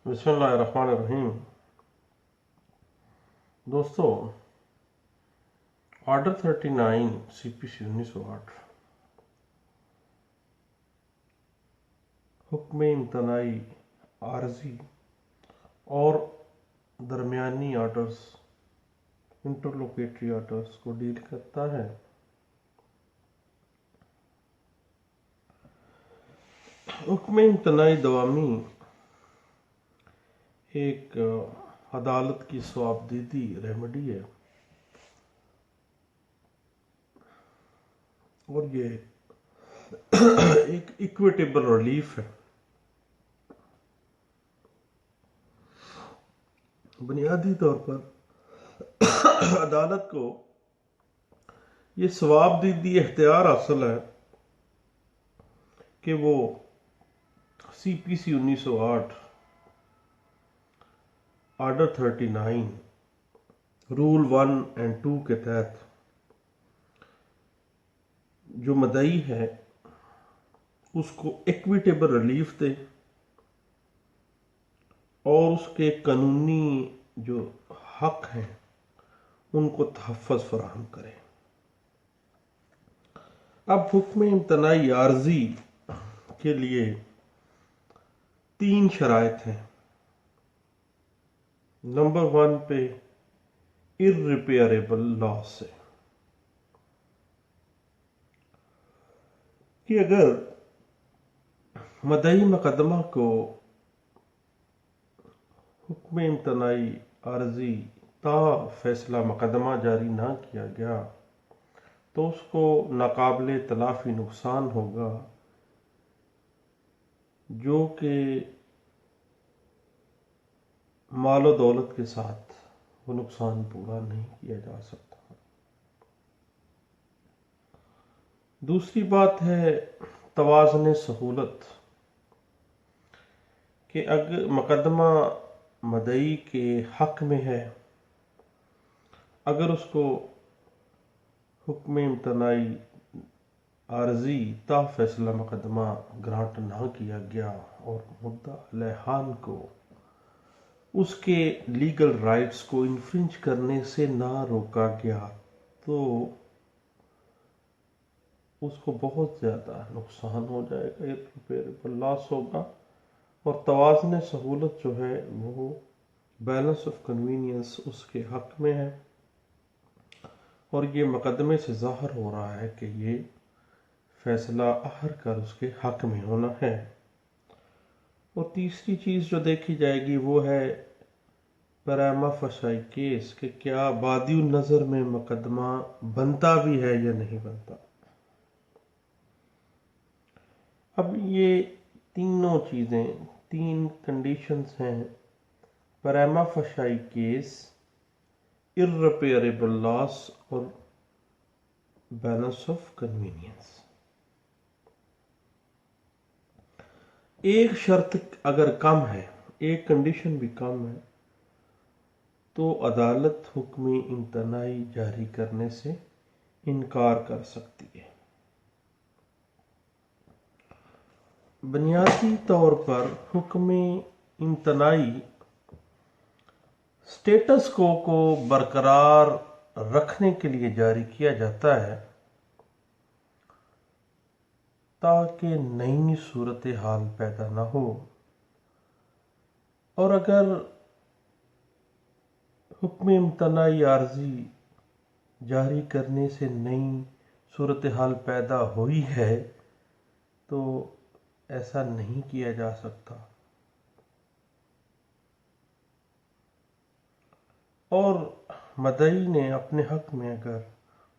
بسم اللہ الرحمن الرحیم۔ دوستو، آرڈر 39 CPC 1908 حکم امتناعی عارضی اور درمیانی آرڈرز انٹرلوکیٹری آرڈرز کو ڈیل کرتا ہے۔ حکم امتناعی دوامی ایک عدالت کی ثوابدیدی ریمیڈی ہے، اور یہ ایک ایکویٹیبل ریلیف ہے۔ بنیادی طور پر عدالت کو یہ ثوابدیدی اختیار حاصل ہے کہ وہ CPC 1908 آرڈر 39 رول 1 اور 2 کے تحت جو مدعی ہے اس کو ایکویٹیبل ریلیف دے اور اس کے قانونی جو حق ہیں ان کو تحفظ فراہم کرے۔ اب حکم امتناعی عارضی کے لیے 3 شرائط ہیں۔ نمبر 1 پہ irreparable loss ہے کہ اگر مدعی مقدمہ کو حکم امتناعی عارضی تا فیصلہ مقدمہ جاری نہ کیا گیا تو اس کو ناقابل تلافی نقصان ہوگا، جو کہ مال و دولت کے ساتھ وہ نقصان پورا نہیں کیا جا سکتا۔ دوسری بات ہے توازن سہولت، کہ اگر مقدمہ مدعی کے حق میں ہے، اگر اس کو حکم امتناعی عارضی تا فیصلہ مقدمہ گرانٹ نہ کیا گیا اور مدعا علیحان کو اس کے لیگل رائٹس کو انفرنج کرنے سے نہ روکا گیا تو اس کو بہت زیادہ نقصان ہو جائے گا، irreparable لاس ہوگا، اور توازن سہولت جو ہے وہ بیلنس آف کنوینئنس اس کے حق میں ہے، اور یہ مقدمے سے ظاہر ہو رہا ہے کہ یہ فیصلہ آخر کر اس کے حق میں ہونا ہے۔ اور تیسری چیز جو دیکھی جائے گی وہ ہے پریما فشائی کیس، کہ کیا بادی النظر میں مقدمہ بنتا بھی ہے یا نہیں بنتا۔ اب یہ تینوں چیزیں 3 کنڈیشنز ہیں: پریما فشائی کیس، irreparable لاس اور بیلنس آف کنوینئنس۔ ایک شرط اگر کم ہے، ایک کنڈیشن بھی کم ہے، تو عدالت حکم امتناعی جاری کرنے سے انکار کر سکتی ہے۔ بنیادی طور پر حکم امتناعی سٹیٹس کو برقرار رکھنے کے لیے جاری کیا جاتا ہے تاکہ نئی صورتحال پیدا نہ ہو، اور اگر حکم امتناعی عارضی جاری کرنے سے نئی صورتحال پیدا ہوئی ہے تو ایسا نہیں کیا جا سکتا، اور مدعی نے اپنے حق میں اگر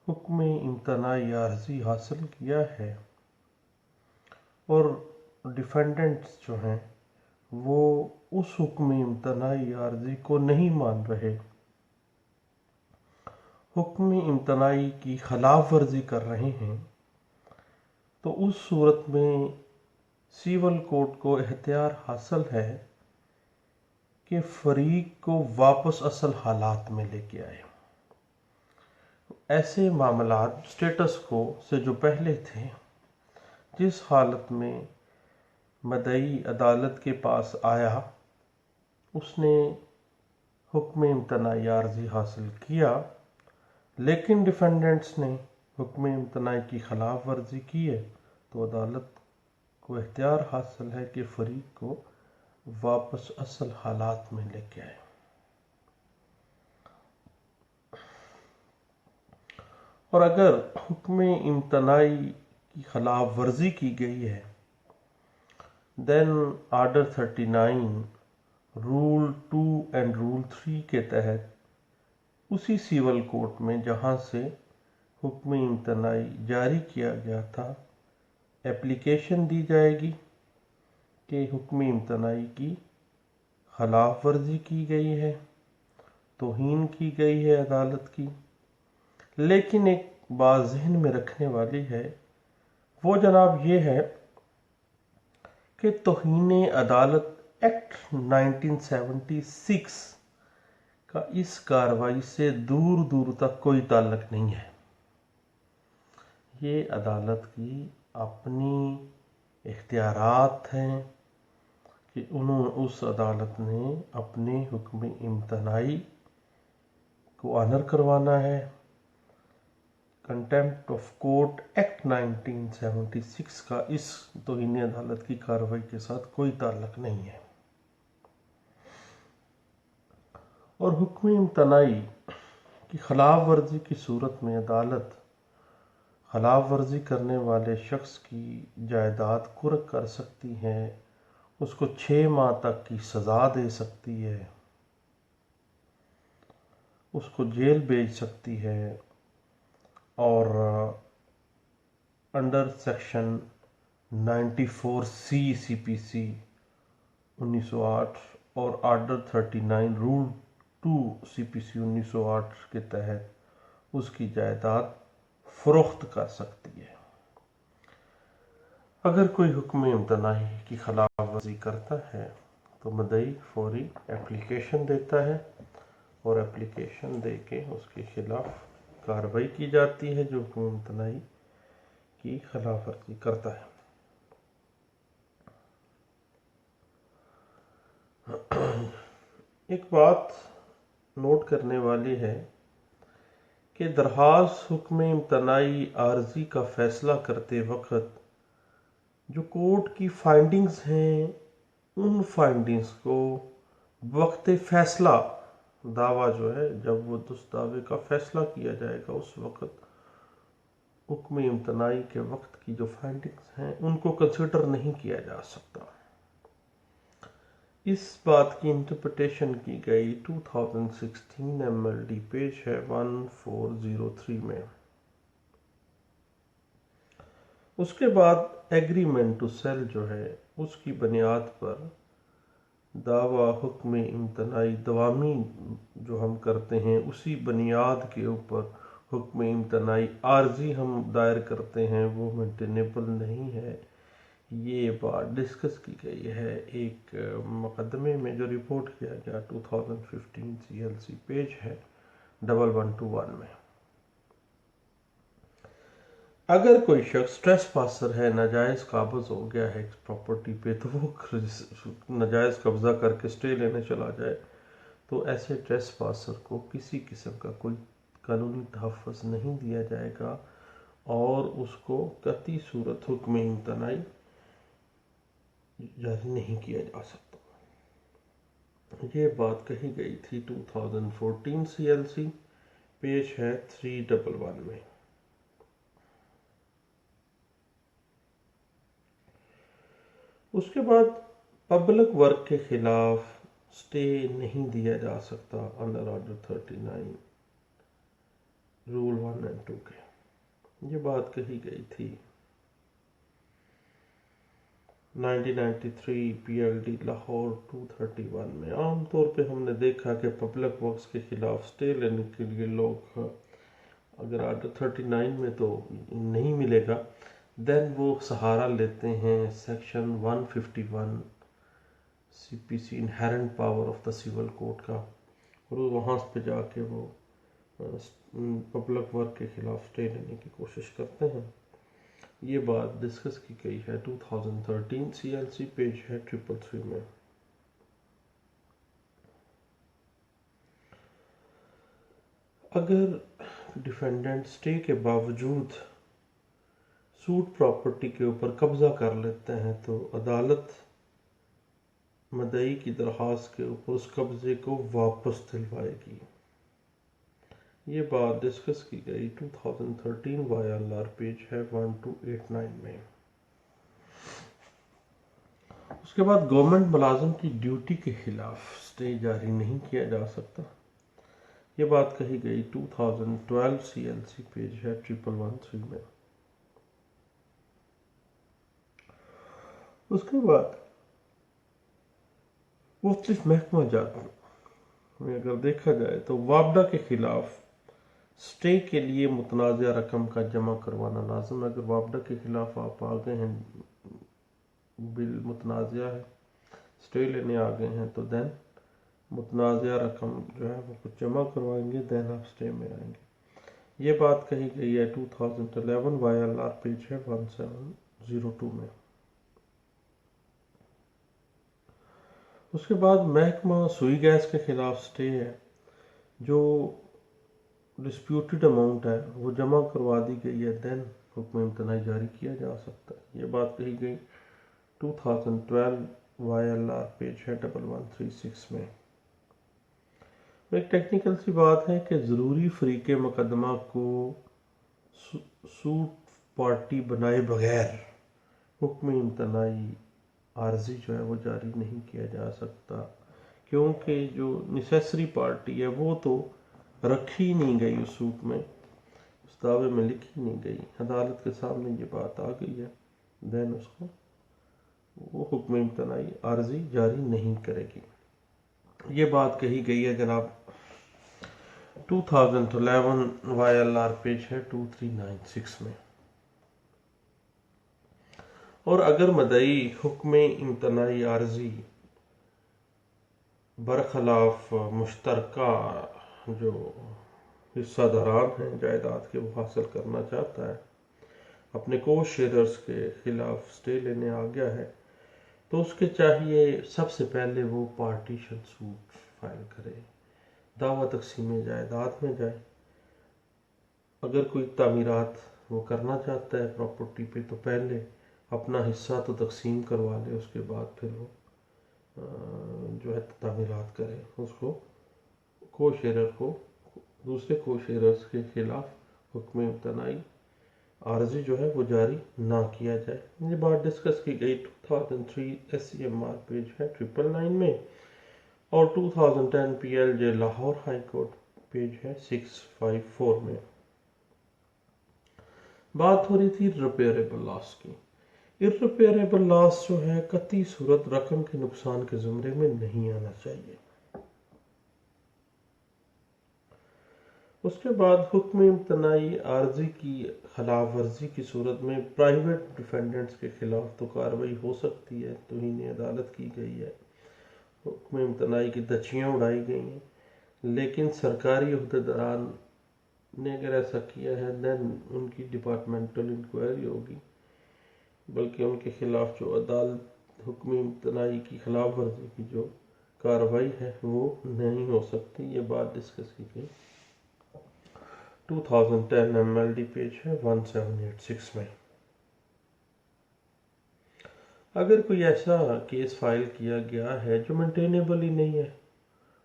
حکم امتناعی عارضی حاصل کیا ہے اور ڈیفینڈنٹس جو ہیں وہ اس حکم امتناعی عارضی کو نہیں مان رہے، حکم امتناعی کی خلاف ورزی کر رہے ہیں، تو اس صورت میں سیول کوڈ کو اختیار حاصل ہے کہ فریق کو واپس اصل حالات میں لے کے آئے۔ ایسے معاملات سٹیٹس کو سے جو پہلے تھے، جس حالت میں مدعی عدالت کے پاس آیا اس نے حکم امتناعی عارضی حاصل کیا، لیکن ڈیفینڈنٹس نے حکم امتناعی کی خلاف ورزی کی ہے، تو عدالت کو اختیار حاصل ہے کہ فریق کو واپس اصل حالات میں لے کے آئے۔ اور اگر حکم امتناعی کی خلاف ورزی کی گئی ہے، than order 39 role 2 and role 3 کے تحت اسی سیول کورٹ میں جہاں سے حکم امتناعی جاری کیا گیا تھا اپلیکیشن دی جائے گی کہ حکم امتناعی کی خلاف ورزی کی گئی ہے، توہین کی گئی ہے عدالت کی۔ لیکن ایک بات ذہن میں رکھنے والی ہے، وہ جناب یہ ہے کہ توہین عدالت ایکٹ 1976 کا اس کارروائی سے دور دور تک کوئی تعلق نہیں ہے۔ یہ عدالت کی اپنی اختیارات ہیں کہ اس عدالت نے اپنے حکم امتناعی کو آنر کروانا ہے۔ کنٹیمپٹ آف کورٹ ایکٹ 1976 کا اس توہین عدالت کی کارروائی کے ساتھ کوئی تعلق نہیں ہے۔ اور حکم امتناعی کی خلاف ورزی کی صورت میں عدالت خلاف ورزی کرنے والے شخص کی جائیداد قرق کر سکتی ہے، اس کو 6 ماہ تک کی سزا دے سکتی ہے، اس کو جیل بھیج سکتی ہے، اور انڈر سیکشن 94C CPC 1908 اور آرڈر 39 رول 2 CPC 1908 کے تحت اس کی جائیداد فروخت کر سکتی ہے۔ اگر کوئی حکم امتناعی کی خلاف ورزی کرتا ہے تو مدعی فوری اپلیکیشن دیتا ہے، اور اپلیکیشن دے کے اس کے خلاف کارروائی کی جاتی ہے جو حکم امتناعی کی خلاف ورزی کرتا ہے۔ ایک بات نوٹ کرنے والی ہے کہ درخواست حکم امتناعی عارضی کا فیصلہ کرتے وقت جو کورٹ کی فائنڈنگز ہیں، ان فائنڈنگز کو وقت فیصلہ دعویٰ جو ہے، جب وہ اس دعوے کا فیصلہ کیا جائے گا، اس وقت حکم امتناعی کے وقت کی جو فائنڈنگز ہیں ان کو کنسیڈر نہیں کیا جا سکتا۔ اس بات کی انٹرپریٹیشن کی گئی 2016 MLD پیج ہے 1403 میں۔ اس کے بعد ایگریمنٹ ٹو سیل جو ہے، اس کی بنیاد پر دعویٰ حکم امتناعی دوامی جو ہم کرتے ہیں، اسی بنیاد کے اوپر حکم امتناعی عارضی ہم دائر کرتے ہیں، وہ مینٹینیبل نہیں ہے۔ یہ بات ڈسکس کی گئی ہے ایک مقدمے میں جو رپورٹ کیا گیا 2015 CLC پیج ہے 1121 میں۔ اگر کوئی شخص ٹریس پاسر ہے، ناجائز قابض ہو گیا ہے ایک پراپرٹی پہ، تو وہ ناجائز قبضہ کر کے اسٹے لینے چلا جائے، تو ایسے ٹریس پاسر کو کسی قسم کا کوئی قانونی تحفظ نہیں دیا جائے گا، اور اس کو قطعی صورت حکم امتناعی جاری نہیں کیا جا سکتا۔ یہ بات کہی گئی تھی 2014 CLC پیج ہے 311 میں۔ اس کے بعد پبلک ورک کے خلاف سٹے نہیں دیا جا سکتا انڈر آرڈر 39 رول 1 اینڈ 2 کے۔ یہ بات کہی گئی تھی 1993 PLD لاہور 231 میں۔ عام طور پہ ہم نے دیکھا کہ پبلک ورکس کے خلاف سٹے لینے کے لیے لوگ، اگر آرڈر 39 میں تو نہیں ملے گا، دین وہ سہارا لیتے ہیں section 151 CPC inherent power of the civil court کا، اور وہاں پہ جا کے وہ پبلک ورک کے خلاف سٹے لینے کی کوشش کرتے ہیں۔ یہ بات ڈسکس کی گئی ہے 2013 CLC پیج ہے 333 میں۔ اگر ڈیفینڈنٹ اسٹے کے باوجود سوٹ پراپرٹی کے اوپر قبضہ کر لیتے ہیں تو عدالت مدعی کی درخواست کے اوپر اس قبضے کو واپس دلوائے گی۔ یہ بات ڈسکس کی گئی 2013 YLR پیج ہے 1289 میں۔ اس کے بعد گورنمنٹ ملازم کی ڈیوٹی کے خلاف اسٹے جاری نہیں کیا جا سکتا، یہ بات کہی گئی 2012 CLC پیج ہے 1113 میں۔ اس کے بعد مختلف محکمہ جات میں اگر دیکھا جائے تو وابڈا کے خلاف اسٹے کے لیے متنازع رقم کا جمع کروانا لازم ہے۔ اگر وابڈا کے خلاف آپ آگئے ہیں، بل متنازع ہے، اسٹے لینے آگئے ہیں، تو دین متنازع رقم جو ہے وہ کچھ جمع کروائیں گے، دین آپ اسٹے میں آئیں گے۔ یہ بات کہی گئی ہے 2011 YLR پیج ہے 1702 میں۔ اس کے بعد محکمہ سوئی گیس کے خلاف اسٹے ہے، جو ڈسپیوٹڈ اماؤنٹ ہے وہ جمع کروا دی گئی ہے، دین حکم امتناعی جاری کیا جا سکتا ہے۔ یہ بات کہی گئی 2012 YLR پیج ہے 1136 میں۔ ایک ٹیکنیکل سی بات ہے کہ ضروری فریق مقدمہ کو سوٹ پارٹی بنائے بغیر حکم امتناعی عارضی جو ہے وہ جاری نہیں کیا جا سکتا، کیونکہ جو نیسیسری پارٹی ہے وہ تو رکھی نہیں گئی اس سوٹ میں، اس دعوے میں لکھی نہیں گئی، عدالت کے سامنے یہ بات آ گئی ہے، دین اس کو وہ حکم امتناعی عارضی جاری نہیں کرے گی۔ یہ بات کہی گئی ہے جناب 2011 YLR پیج ہے 2396 میں۔ اور اگر مدعی حکم امتناعی عارضی برخلاف مشترکہ جو حصہ داران ہیں جائیداد کے وہ حاصل کرنا چاہتا ہے، اپنے کو شیئررز کے خلاف اسٹے لینے آ گیا ہے، تو اس کے چاہیے سب سے پہلے وہ پارٹیشن سوٹ فائل کرے، دعویٰ تقسیم جائیداد میں جائے۔ اگر کوئی تعمیرات وہ کرنا چاہتا ہے پراپرٹی پہ تو پہلے اپنا حصہ تو تقسیم کروا لے، اس کے بعد پھر وہ جو ہے تعمیرات کرے، اس کو شیئرر کو دوسرے کو شیئررز کے خلاف حکم امتناعی عارضی جو ہے وہ جاری نہ کیا جائے۔ یہ بات ڈسکس کی گئی 2003 SCMR پیج ہے 999 میں، اور 2010 PLJ Lahore high court page ہے 654 میں۔ بات ہو رہی تھی ریپیئریبل لاس کی۔ ارریپیئریبل لاس جو ہے قطعی صورت رقم کے نقصان کے زمرے میں نہیں آنا چاہیے۔ اس کے بعد حکم امتناعی عارضی کی خلاف ورزی کی صورت میں پرائیویٹ ڈیفینڈنٹس کے خلاف تو کارروائی ہو سکتی ہے، توہین عدالت کی گئی ہے، حکم امتناعی کی دھچیاں اڑائی گئی ہیں، لیکن سرکاری عہدیداران نے اگر ایسا کیا ہے دین ان کی ڈپارٹمنٹل انکوائری ہوگی، بلکہ ان کے خلاف جو عدالت حکم امتناعی کی خلاف ورزی کی جو کارروائی ہے وہ نہیں ہو سکتی۔ یہ بات ڈسکس کی گئی 2010 MLD پیج ہے 1786 میں۔ اگر کوئی ایسا کیس فائل کیا گیا ہے جو مینٹینیبل ہی نہیں ہے،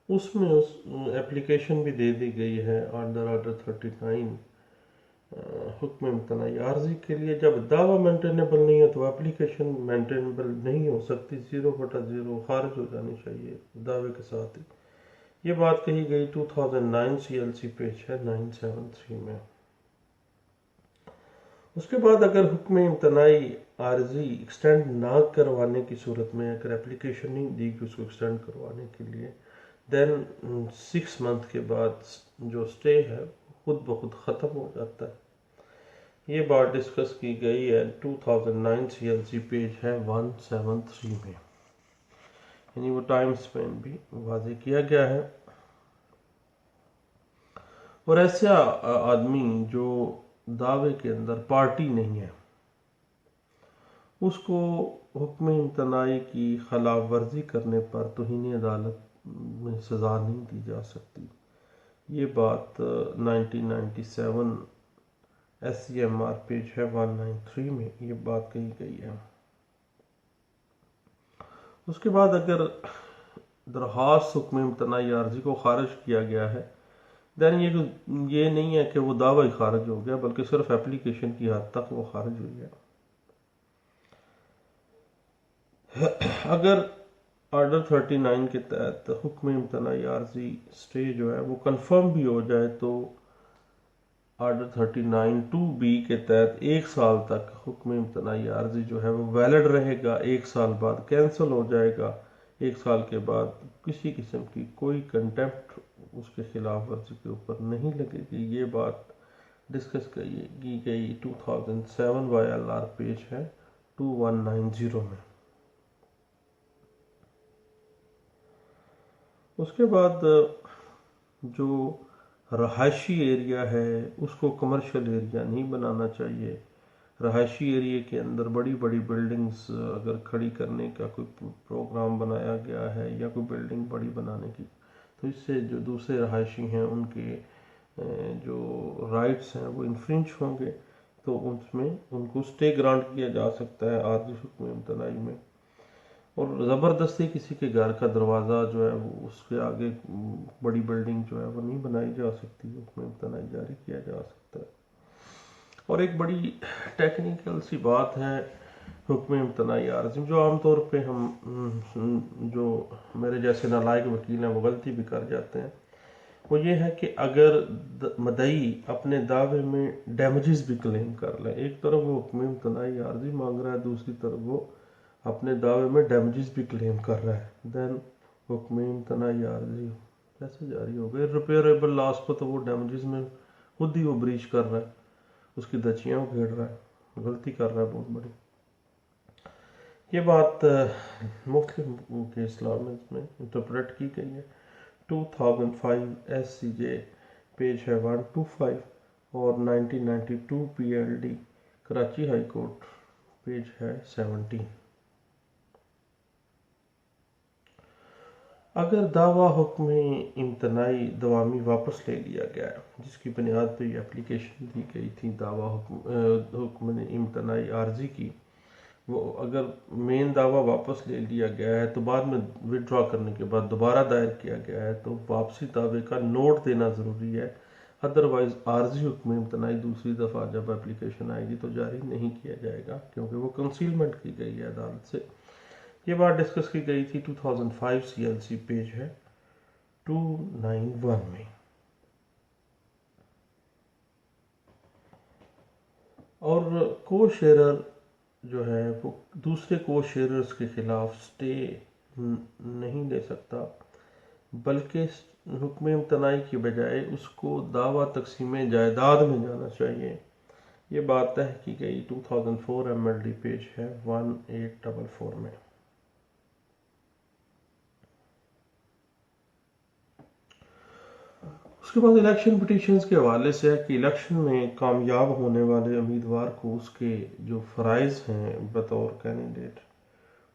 اس میں اس اپلیکیشن بھی دے دی گئی ہے آرڈر 39 حکم امتناعی عارضی کے لیے، جب دعویٰ مینٹینیبل نہیں ہے تو اپلیکیشن مینٹینیبل نہیں ہو سکتی، 0/0 خارج ہو جانی چاہیے دعوے کے ساتھ ہی۔ یہ بات کہی گئی 2009 CLC پیج ہے 973 میں۔ اس کے بعد اگر حکم امتناعی عارضی ایکسٹینڈ نہ کروانے کی صورت میں اگر اپلیکیشن نہیں دی کہ اس کو ایکسٹینڈ کروانے کے لیے، دین 6 منتھ کے بعد جو اسٹے ہے خود بخود ختم ہو جاتا ہے۔ یہ بات ڈسکس کی گئی ہے 2009 CLC پیج ہے 173 میں، یعنی وہ ٹائم سپین بھی واضح کیا گیا ہے۔ اور ایسا آدمی جو دعوے کے اندر پارٹی نہیں ہے، اس کو حکم امتناعی کی خلاف ورزی کرنے پر توہین عدالت میں سزا نہیں دی جا سکتی، یہ بات 1997 SCMR پیج ہے 193 میں یہ بات کہی گئی ہے۔ اس کے بعد اگر درخواست حکم امتناعی عارضی کو خارج کیا گیا ہے دین یہ نہیں ہے کہ وہ دعوی خارج ہو گیا، بلکہ صرف اپلیکیشن کی حد تک وہ خارج ہوئی ہے۔ اگر آرڈر 39 کے تحت حکم امتناعی عارضی سٹے جو ہے وہ کنفرم بھی ہو جائے تو آرڈر 39(2)B کے تحت 1 سال تک حکم امتناعی عارضی جو ہے وہ ویلڈ رہے گا، 1 سال بعد کینسل ہو جائے گا، 1 سال کے بعد کسی قسم کی کوئی کنٹیمپٹ اس کے خلاف ورزی کے اوپر نہیں لگے گی۔ یہ بات ڈسکس کی گئی 2007 YLR پیج ہے 2190 میں۔ اس کے بعد جو رہائشی ایریا ہے اس کو کمرشل ایریا نہیں بنانا چاہیے۔ رہائشی ایریا کے اندر بڑی بڑی بلڈنگز اگر کھڑی کرنے کا کوئی پروگرام بنایا گیا ہے یا کوئی بلڈنگ بڑی بنانے کی تو اس سے جو دوسرے رہائشی ہیں ان کے جو رائٹس ہیں وہ انفرنج ہوں گے، تو اس میں ان کو سٹے گرانٹ کیا جا سکتا ہے عارضی حکم امتناعی میں۔ اور زبردستی کسی کے گھر کا دروازہ جو ہے وہ اس کے آگے بڑی بلڈنگ جو ہے وہ نہیں بنائی جا سکتی، حکم امتناعی جاری کیا جا سکتا ہے۔ اور ایک بڑی ٹیکنیکل سی بات ہے حکم امتناعی عارضی جو عام طور پہ ہم جو میرے جیسے نالائق وکیل ہیں وہ غلطی بھی کر جاتے ہیں، وہ یہ ہے کہ اگر مدعی اپنے دعوے میں ڈیمیجز بھی کلیم کر لیں، ایک طرف وہ حکم امتناعی عارضی مانگ رہا ہے، دوسری طرف وہ اپنے دعوے میں ڈیمیجز بھی کلیم کر رہا ہے، دین حکم امتناعی عارضی کیسے جاری ہو گئے؟ ریپیئریبل لاس کو تو وہ ڈیمیجز میں خود ہی وہ بریچ کر رہا ہے، اس کی دچیاں گھیڑ رہا ہے، غلطی کر رہا ہے بہت بڑی۔ یہ بات مختلف کیس لا میں انٹرپریٹ کی گئی ہے 2005 SCJ پیج ہے 125 اور 1992 PLD Karachi high court page ہے 17۔ اگر دعویٰ حکم امتناعی دوامی واپس لے لیا گیا ہے جس کی بنیاد پہ یہ اپلیکیشن دی گئی تھی دعویٰ حکم امتناعی عارضی کی، وہ اگر مین دعویٰ واپس لے لیا گیا ہے تو بعد میں وڈرا کرنے کے بعد دوبارہ دائر کیا گیا ہے تو واپسی دعوے کا نوٹ دینا ضروری ہے، ادروائز عارضی حکم امتناعی دوسری دفعہ جب اپلیکیشن آئے گی تو جاری نہیں کیا جائے گا کیونکہ وہ کنسیلمنٹ کی گئی ہے عدالت سے۔ یہ بات ڈسکس کی گئی تھی 2005 CLC پیج ہے 291 میں۔ اور کو شیئرر جو ہے وہ دوسرے کو شیئررز کے خلاف سٹے نہیں لے سکتا، بلکہ حکم امتناعی کی بجائے اس کو دعویٰ تقسیم جائیداد میں جانا چاہیے۔ یہ بات طے کی گئی 2004 MLD پیج ہے 1844 میں۔ اس کے بعد الیکشن پٹیشنز کے حوالے سے ہے کہ الیکشن میں کامیاب ہونے والے امیدوار کو اس کے جو فرائض ہیں بطور کینڈیڈیٹ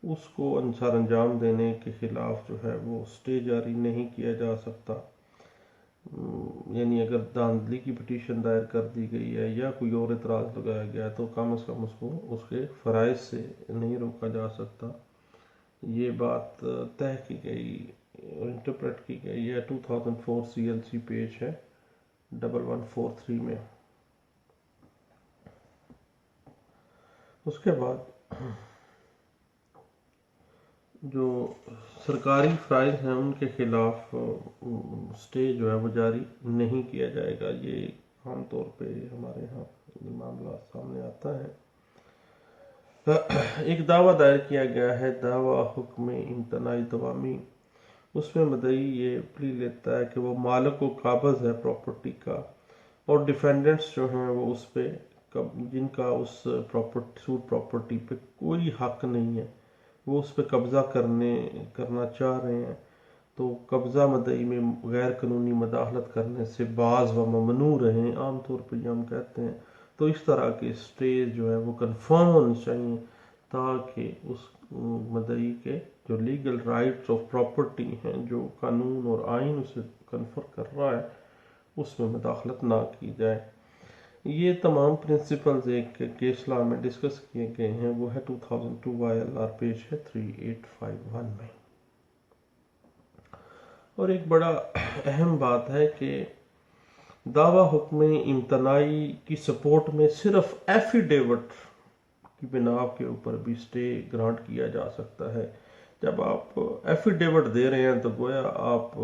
اس کو سر انجام دینے کے خلاف جو ہے وہ سٹے جاری نہیں کیا جا سکتا، یعنی اگر دھاندلی کی پٹیشن دائر کر دی گئی ہے یا کوئی اور اعتراض لگایا گیا تو کم از کم اس کو اس کے فرائض سے نہیں روکا جا سکتا۔ یہ بات طے کی گئی انٹرپریٹ کی گئی ہے 2004 CLC پیج ہے 1143 میں۔ اس کے بعد جو سرکاری فرائض ہیں ان کے خلاف سٹے جو ہے وہ جاری نہیں کیا جائے گا، یہ عام طور پہ ہمارے ہاں معاملہ سامنے آتا ہے۔ ایک دعویٰ دائر کیا گیا ہے دعویٰ حکم امتناعی دوامی، اس میں مدعی یہ پلی لیتا ہے کہ وہ مالک و قابض ہے پراپرٹی کا اور ڈیفینڈنٹس جو ہیں وہ اس پہ جن کا اس سوٹ پراپرٹی پہ کوئی حق نہیں ہے وہ اس پہ قبضہ کرنا چاہ رہے ہیں، تو قبضہ مدعی میں غیر قانونی مداخلت کرنے سے باز و ممنوع رہیں، عام طور پہ یہ ہم کہتے ہیں۔ تو اس طرح کے سٹے جو ہے وہ کنفرم ہونے چاہیے تاکہ اس مدعی کے جو لیگل رائٹس آف پراپرٹی ہیں جو قانون اور آئین اسے کنفر کر رہا ہے اس میں مداخلت نہ کی جائے. یہ تمام پرنسپلز ایک کیس لا میں ڈسکس کیے گئے ہیں، وہ ہے 2002 YLR پیج ہے 3851 میں. اور ایک بڑا اہم بات ہے کہ دعویٰ حکم امتناعی کی سپورٹ میں صرف ایفیڈیوٹ کی بنا کے اوپر بھی اسٹے گرانٹ کیا جا سکتا ہے. جب آپ ایفیڈیوٹ دے رہے ہیں تو گویا آپ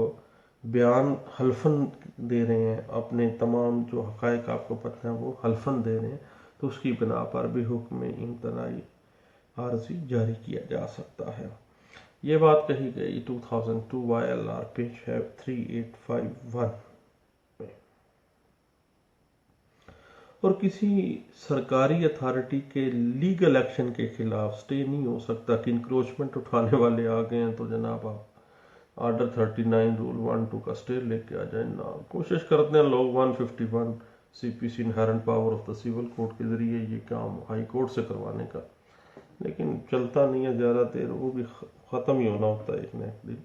بیان حلفاً دے رہے ہیں، اپنے تمام جو حقائق آپ کو پتہ ہیں وہ حلفاً دے رہے ہیں، تو اس کی بنا پر بھی حکم امتناعی عارضی جاری کیا جا سکتا ہے. یہ بات کہی گئی 2002 YLR پیج ہے 3851 میں. اور کسی سرکاری اتھارٹی کے لیگل ایکشن کے خلاف سٹے نہیں ہو سکتا کہ انکروچمنٹ اٹھانے والے آ گئے ہیں تو جناب آپ آرڈر 39 رول 1-2 کا سٹے لے کے آ جائیں. نا کوشش کرتے ہیں لوگ 151 CPC inherent power of the civil code کے ذریعے یہ کام ہائی کورٹ سے کروانے کا، لیکن چلتا نہیں ہے زیادہ دیر، وہ بھی ختم ہی ہونا ہوتا ہے ایک نہ ایک دن.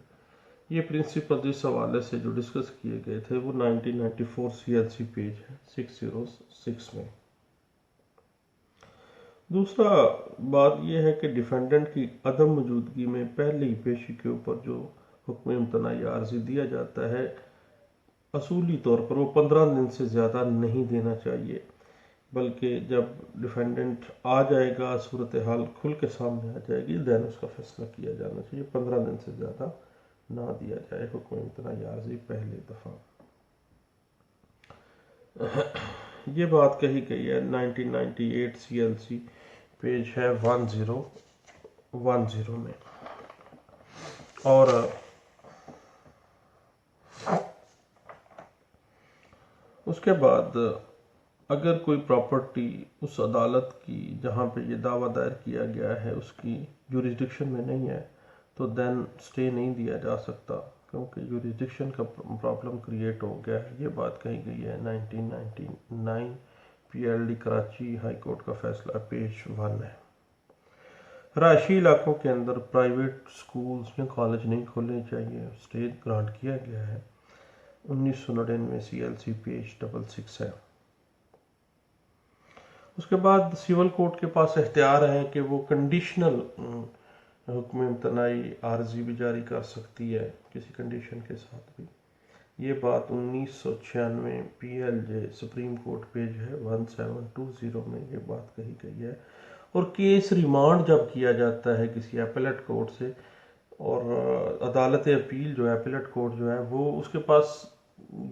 یہ پرنسپل اس حوالے سے جو ڈسکس کیے گئے تھے وہ 1994 CLC پیج ہے 606 میں. دوسرا بات یہ ہے کہ ڈیفینڈنٹ کی عدم موجودگی میں پہلی پیشی کے اوپر جو حکم امتناعی عارضی دیا جاتا ہے، اصولی طور پر وہ 15 دن سے زیادہ نہیں دینا چاہیے، بلکہ جب ڈیفینڈنٹ آ جائے گا، صورتحال کھل کے سامنے آ جائے گی، دین اس کا فیصلہ کیا جانا چاہیے. 15 دن سے زیادہ نہ دیا جائے حکم امتناعی عارضی پہلی دفعہ. یہ بات کہی گئی ہے 1998 CLC پیج ہے 1010 میں. اور اس کے بعد اگر کوئی پراپرٹی اس عدالت کی جہاں پہ یہ دعویٰ دائر کیا گیا ہے اس کی جوریسڈکشن میں نہیں ہے تو دین سٹے نہیں دیا جا سکتا، کیونکہ جوریسڈکشن کا پرابلم کریٹ ہو گیا ہے. یہ بات کہی گئی ہے 1999 PLD کراچی ہائی کورٹ کا فیصلہ پیج 1 ہے. رہائشی علاقوں کے اندر پرائیویٹ سکولز یا کالج نہیں کھولنے چاہیے، سٹے گرانٹ کیا گیا ہے 1999 CLC پیج 66 ہے. اس کے بعد سول کوڈ کے پاس اختیار ہے کہ وہ کنڈیشنل حکم امتناعی عارضی بھی جاری کر سکتی ہے کسی کنڈیشن کے ساتھ بھی. یہ بات 1996 PLJ سپریم کورٹ پیج ہے 1720 میں یہ بات کہی گئی ہے. اور کیس ریمانڈ جب کیا جاتا ہے کسی ایپلیٹ کورٹ سے، اور عدالت اپیل جو ہے ایپلیٹ کورٹ جو ہے وہ اس کے پاس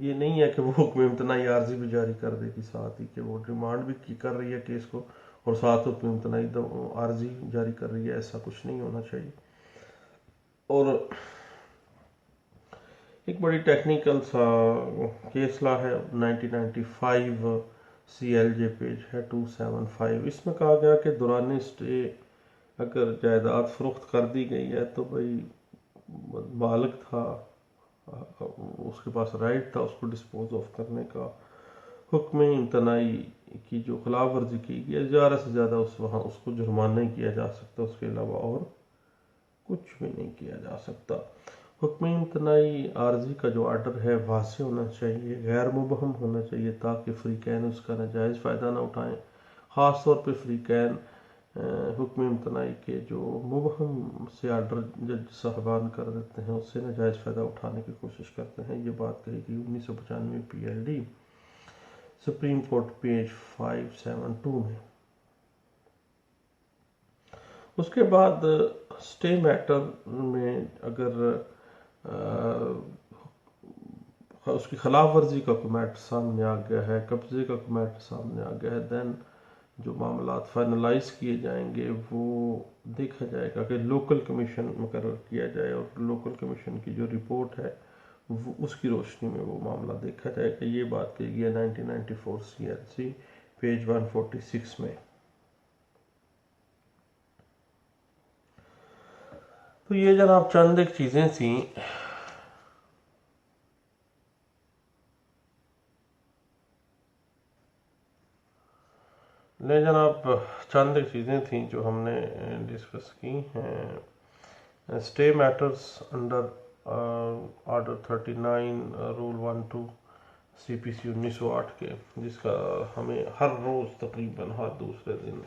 یہ نہیں ہے کہ وہ حکم امتناعی عارضی بھی جاری کر دے گی ساتھ ہی، کہ وہ ریمانڈ بھی کر رہی ہے کیس کو اور ساتھ حکم امتناعی عارضی جاری کر رہی ہے. ایسا کچھ نہیں ہونا چاہیے. اور ایک بڑی ٹیکنیکل سا کیس لا ہے 1995 CLJ پیج ہے 275. اس میں کہا گیا کہ دوران سٹے اگر جائیداد فروخت کر دی گئی ہے تو بھائی مالک تھا، اس کے پاس رائٹ تھا اس کو ڈسپوز آف کرنے کا. حکم امتناعی کی جو خلاف ورزی کی گئی زیادہ سے زیادہ اس کو جرمانہ ہی کیا جا سکتا، اس کے علاوہ اور کچھ بھی نہیں کیا جا سکتا. حکم امتناعی عارضی کا جو آرڈر ہے واضح ہونا چاہیے، غیر مبہم ہونا چاہیے تاکہ فریقین اس کا ناجائز فائدہ نہ اٹھائیں. خاص طور پہ فریقین حکم امتناعی کے جو مبہم سے آرڈر جج صاحبان کر دیتے ہیں اس سے ناجائز فائدہ اٹھانے کی کوشش کرتے ہیں. یہ بات کہی گئی 1995 PLD سپریم کورٹ پیج 572 میں. اس کے بعد سٹے میٹر میں اگر اس کی خلاف ورزی کا کوئی میٹر سامنے آ گیا ہے، قبضے کا کوئی میٹر سامنے آ گیا ہے، دین جو معاملات فائنلائز کیے جائیں گے وہ دیکھا جائے گا کہ لوکل کمیشن مقرر کیا جائے، اور لوکل کمیشن کی جو رپورٹ ہے وہ اس کی روشنی میں وہ معاملہ دیکھا جائے گا. یہ بات کہی گئی ہے 1994 CLC پیج 146 میں. تو یہ جناب چند ایک چیزیں تھیں چند ایک چیزیں تھیں جو ہم نے ڈسکس کی ہیں. Stay matters under order 39 rule 1-2 CPC 1908 کے، جس کا ہمیں ہر روز تقریباً ہر دوسرے دن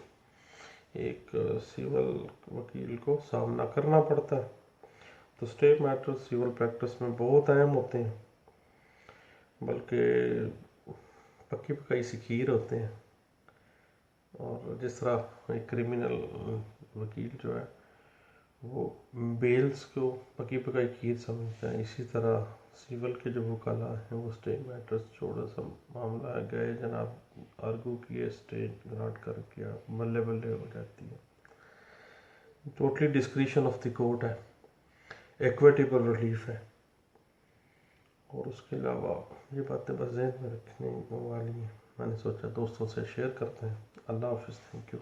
ایک سول وکیل کو سامنا کرنا پڑتا ہے. تو اسٹیٹ میٹر سول پریکٹس میں بہت اہم ہوتے ہیں، بلکہ پکی پکائی سکیر ہوتے ہیں. اور جس طرح ایک کریمنل وکیل جو ہے وہ بیلز کو پکی پکائی کھیر سمجھتا ہے، اسی طرح سول کے جو وکلاء ہیں وہ اسٹیٹ میٹرز چھوڑا سا معاملہ گئے جناب آرگو کیے، اسٹیٹ گرانٹ کر کیا، بلے بلے ہو جاتی ہے. Totally discretion of the court ہے، ایکویٹیبل ریلیف ہے. اور اس کے علاوہ یہ باتیں بس ذہن میں رکھنے والی ہیں، میں نے سوچا دوستوں سے شیئر کرتے ہیں. اللہ حافظ. Thank you.